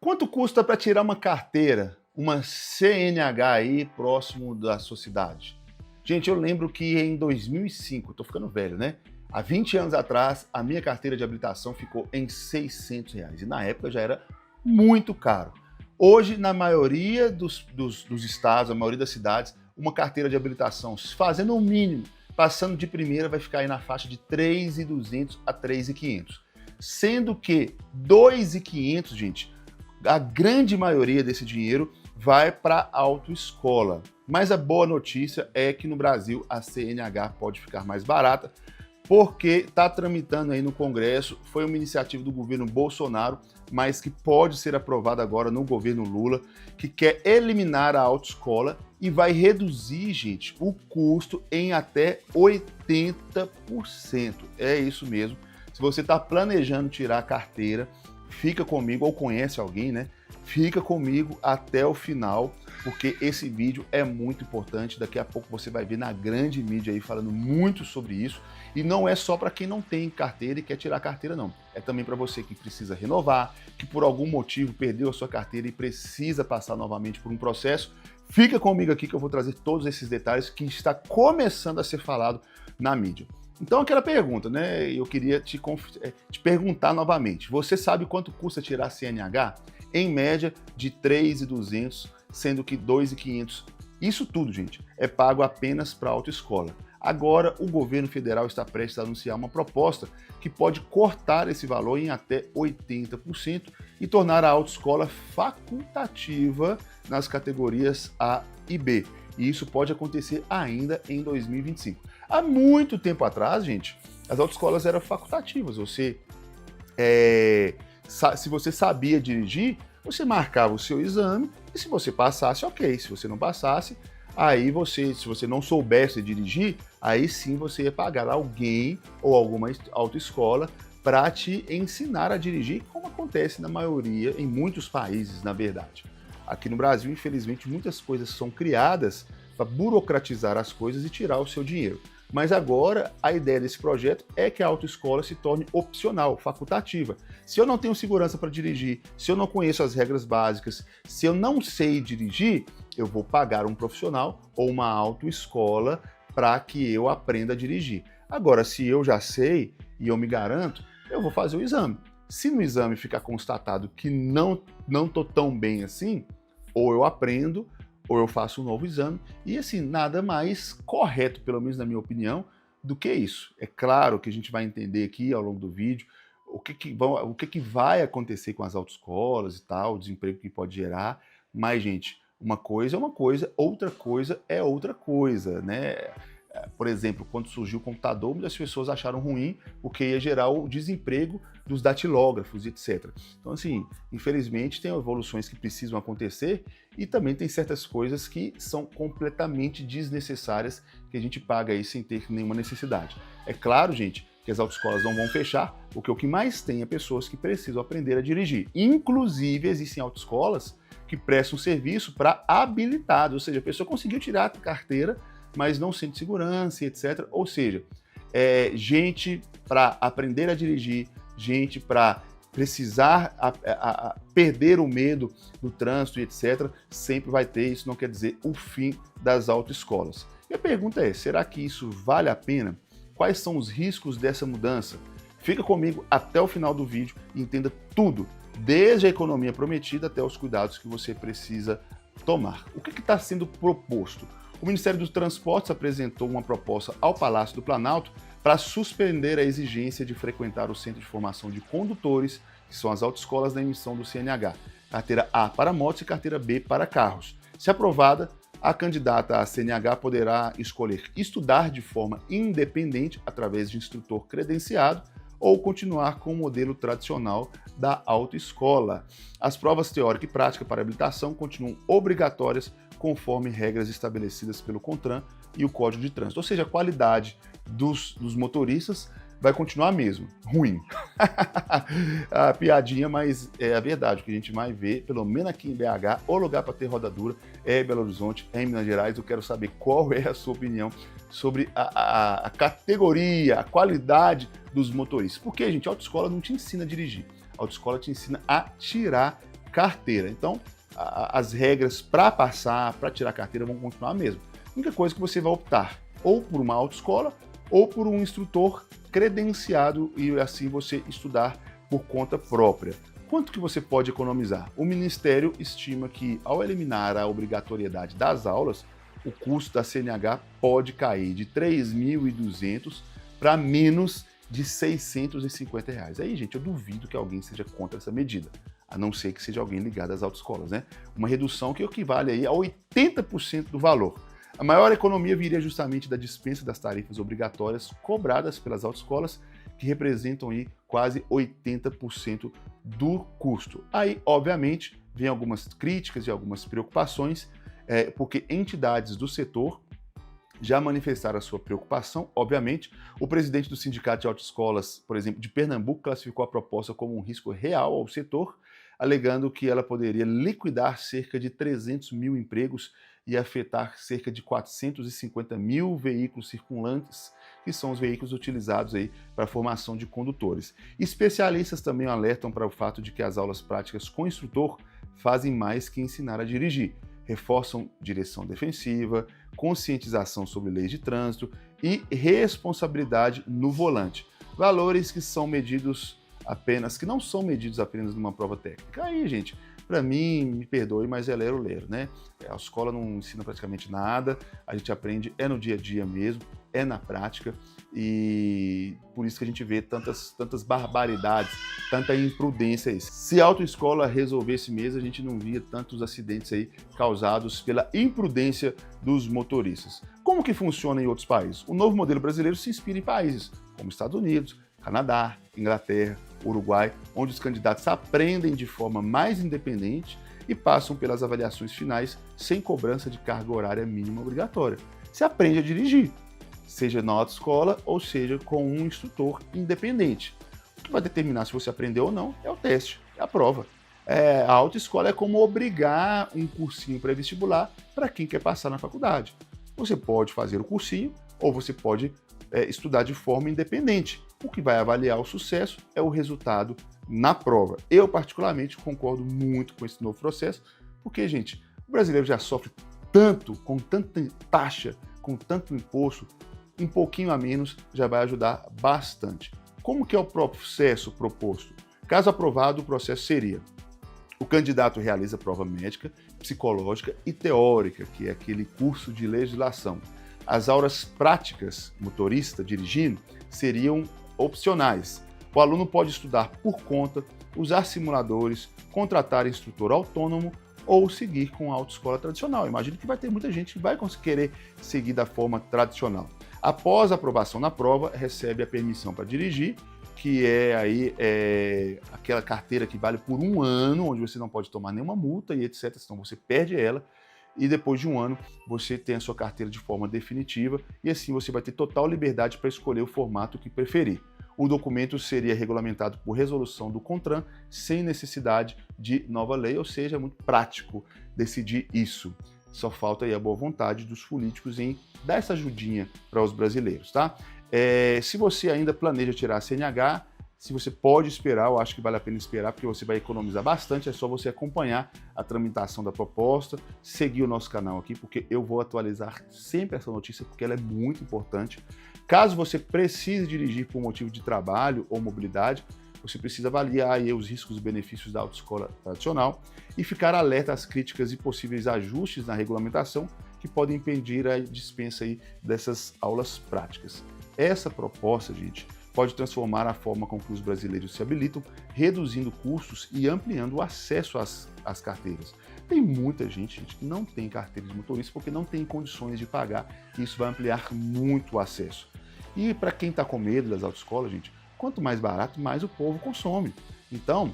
Quanto custa para tirar uma carteira, uma CNH aí próximo da sua cidade? Gente, eu lembro que em 2005, tô ficando velho, né? Há 20 anos atrás, a minha carteira de habilitação ficou em R$ 600 e na época já era muito caro. Hoje, na maioria dos estados, na maioria das cidades, uma carteira de habilitação, fazendo o mínimo, passando de primeira, vai ficar aí na faixa de R$ 3.200 a R$ 3.500. Sendo que R$ 2.500, gente, a grande maioria desse dinheiro vai para a autoescola. Mas a boa notícia é que no Brasil a CNH pode ficar mais barata, porque está tramitando aí no Congresso, foi uma iniciativa do governo Bolsonaro, mas que pode ser aprovada agora no governo Lula, que quer eliminar a autoescola e vai reduzir, gente, o custo em até 80%. É isso mesmo. Se você está planejando tirar a carteira, fica comigo, ou conhece alguém, né? Fica comigo até o final, porque esse vídeo é muito importante. Daqui a pouco você vai ver na grande mídia aí falando muito sobre isso. E não é só para quem não tem carteira e quer tirar a carteira, não. É também para você que precisa renovar, que por algum motivo perdeu a sua carteira e precisa passar novamente por um processo. Fica comigo aqui que eu vou trazer todos esses detalhes que está começando a ser falado na mídia. Então, aquela pergunta, né? Eu queria te perguntar novamente. Você sabe quanto custa tirar a CNH? Em média, de R$ 3.200, sendo que R$ 2.500. Isso tudo, gente, é pago apenas para a autoescola. Agora, o governo federal está prestes a anunciar uma proposta que pode cortar esse valor em até 80% e tornar a autoescola facultativa nas categorias A e B. E isso pode acontecer ainda em 2025. Há muito tempo atrás, gente, as autoescolas eram facultativas. Se você sabia dirigir, você marcava o seu exame e se você passasse, ok. Se você não passasse, se você não soubesse dirigir, aí sim você ia pagar alguém ou alguma autoescola para te ensinar a dirigir, como acontece na maioria, em muitos países, na verdade. Aqui no Brasil, infelizmente, muitas coisas são criadas para burocratizar as coisas e tirar o seu dinheiro. Mas agora, a ideia desse projeto é que a autoescola se torne opcional, facultativa. Se eu não tenho segurança para dirigir, se eu não conheço as regras básicas, se eu não sei dirigir, eu vou pagar um profissional ou uma autoescola para que eu aprenda a dirigir. Agora, se eu já sei e eu me garanto, eu vou fazer o exame. Se no exame ficar constatado que não estou tão bem assim, ou eu aprendo, ou eu faço um novo exame, e assim, nada mais correto, pelo menos na minha opinião, do que isso. É claro que a gente vai entender aqui ao longo do vídeo o que vai acontecer com as autoescolas e tal, o desemprego que pode gerar, mas, gente, uma coisa é uma coisa, outra coisa é outra coisa, né? Por exemplo, quando surgiu o computador, muitas pessoas acharam ruim porque ia gerar o desemprego dos datilógrafos, etc. Então, assim, infelizmente tem evoluções que precisam acontecer e também tem certas coisas que são completamente desnecessárias que a gente paga aí sem ter nenhuma necessidade. É claro, gente, que as autoescolas não vão fechar, porque o que mais tem é pessoas que precisam aprender a dirigir. Inclusive, existem autoescolas que prestam serviço para habilitados, ou seja, a pessoa conseguiu tirar a carteira, mas não sente segurança, etc. Ou seja, gente para aprender a dirigir, gente para precisar perder o medo do trânsito, etc. Sempre vai ter, isso não quer dizer o fim das autoescolas. E a pergunta é, será que isso vale a pena? Quais são os riscos dessa mudança? Fica comigo até o final do vídeo e entenda tudo, desde a economia prometida até os cuidados que você precisa tomar. O que está sendo proposto? O Ministério dos Transportes apresentou uma proposta ao Palácio do Planalto para suspender a exigência de frequentar o Centro de Formação de Condutores, que são as autoescolas da emissão do CNH, carteira A para motos e carteira B para carros. Se aprovada, a candidata à CNH poderá escolher estudar de forma independente através de instrutor credenciado ou continuar com o modelo tradicional da autoescola. As provas teórica e prática para habilitação continuam obrigatórias conforme regras estabelecidas pelo CONTRAN e o Código de Trânsito. Ou seja, a qualidade dos motoristas vai continuar mesmo, ruim. A piadinha, mas é a verdade. O que a gente mais vê, pelo menos aqui em BH, o lugar para ter roda dura é Belo Horizonte, é em Minas Gerais. Eu quero saber qual é a sua opinião sobre a categoria, a qualidade dos motoristas. Porque, gente, a autoescola não te ensina a dirigir. A autoescola te ensina a tirar carteira. Então, as regras para passar, para tirar a carteira vão continuar a mesma. A única coisa que você vai optar ou por uma autoescola ou por um instrutor credenciado e assim você estudar por conta própria. Quanto que você pode economizar? O Ministério estima que, ao eliminar a obrigatoriedade das aulas, o custo da CNH pode cair de R$ 3.200 para menos de R$ 650. Aí, gente, eu duvido que alguém seja contra essa medida, a não ser que seja alguém ligado às autoescolas, né? Uma redução que equivale aí a 80% do valor. A maior economia viria justamente da dispensa das tarifas obrigatórias cobradas pelas autoescolas, que representam aí quase 80% do custo. Aí, obviamente, vem algumas críticas e algumas preocupações, porque entidades do setor já manifestaram a sua preocupação. Obviamente, o presidente do Sindicato de Autoescolas, por exemplo, de Pernambuco, classificou a proposta como um risco real ao setor, alegando que ela poderia liquidar cerca de 300 mil empregos e afetar cerca de 450 mil veículos circulantes, que são os veículos utilizados aí para a formação de condutores. Especialistas também alertam para o fato de que as aulas práticas com instrutor fazem mais que ensinar a dirigir. Reforçam direção defensiva, conscientização sobre leis de trânsito e responsabilidade no volante. Valores que não são medidos apenas numa prova técnica. Aí, gente, para mim, me perdoe, mas é lero-lero, né? A escola não ensina praticamente nada, a gente aprende no dia a dia mesmo, na prática, e por isso que a gente vê tantas barbaridades, tanta imprudência aí. Se a autoescola resolvesse mesmo, a gente não via tantos acidentes aí causados pela imprudência dos motoristas. Como que funciona em outros países? O novo modelo brasileiro se inspira em países como Estados Unidos, Canadá, Inglaterra, Uruguai, onde os candidatos aprendem de forma mais independente e passam pelas avaliações finais sem cobrança de carga horária mínima obrigatória. Você aprende a dirigir, seja na autoescola ou seja com um instrutor independente. O que vai determinar se você aprendeu ou não é o teste, é a prova. A autoescola é como obrigar um cursinho pré-vestibular para quem quer passar na faculdade. Você pode fazer o cursinho ou você pode estudar de forma independente. O que vai avaliar o sucesso é o resultado na prova. Eu, particularmente, concordo muito com esse novo processo, porque, gente, o brasileiro já sofre tanto, com tanta taxa, com tanto imposto, um pouquinho a menos já vai ajudar bastante. Como que é o processo proposto? Caso aprovado, o processo seria: o candidato realiza prova médica, psicológica e teórica, que é aquele curso de legislação. As aulas práticas, motorista, dirigindo, seriam opcionais. O aluno pode estudar por conta, usar simuladores, contratar instrutor autônomo ou seguir com a autoescola tradicional. Imagino que vai ter muita gente que vai querer seguir da forma tradicional. Após a aprovação na prova, recebe a permissão para dirigir, que é aquela carteira que vale por 1 ano, onde você não pode tomar nenhuma multa e etc. Senão você perde ela. E depois de 1 ano, você tem a sua carteira de forma definitiva e assim você vai ter total liberdade para escolher o formato que preferir. O documento seria regulamentado por resolução do CONTRAN, sem necessidade de nova lei, ou seja, é muito prático decidir isso. Só falta aí a boa vontade dos políticos em dar essa ajudinha para os brasileiros, tá? Se você ainda planeja tirar a CNH, se você pode esperar, eu acho que vale a pena esperar, porque você vai economizar bastante, é só você acompanhar a tramitação da proposta, seguir o nosso canal aqui, porque eu vou atualizar sempre essa notícia, porque ela é muito importante. Caso você precise dirigir por motivo de trabalho ou mobilidade, você precisa avaliar aí os riscos e benefícios da autoescola tradicional e ficar alerta às críticas e possíveis ajustes na regulamentação que podem impedir a dispensa aí dessas aulas práticas. Essa proposta, gente, pode transformar a forma com que os brasileiros se habilitam, reduzindo custos e ampliando o acesso às carteiras. Tem muita gente que não tem carteira de motorista porque não tem condições de pagar, e isso vai ampliar muito o acesso. E para quem está com medo das autoescolas, gente, quanto mais barato, mais o povo consome. Então,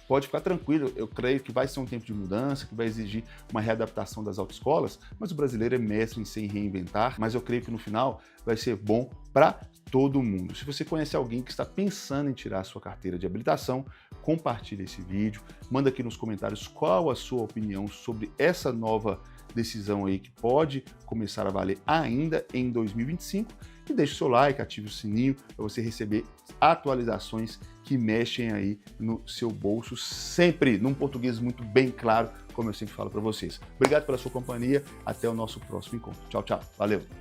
pode ficar tranquilo, eu creio que vai ser um tempo de mudança, que vai exigir uma readaptação das autoescolas, mas o brasileiro é mestre em se reinventar, mas eu creio que no final vai ser bom para todo mundo. Se você conhece alguém que está pensando em tirar a sua carteira de habilitação, compartilhe esse vídeo, manda aqui nos comentários qual a sua opinião sobre essa nova decisão aí que pode começar a valer ainda em 2025. E deixe o seu like, ative o sininho para você receber atualizações que mexem aí no seu bolso sempre, num português muito bem claro, como eu sempre falo para vocês. Obrigado pela sua companhia, até o nosso próximo encontro. Tchau, tchau. Valeu!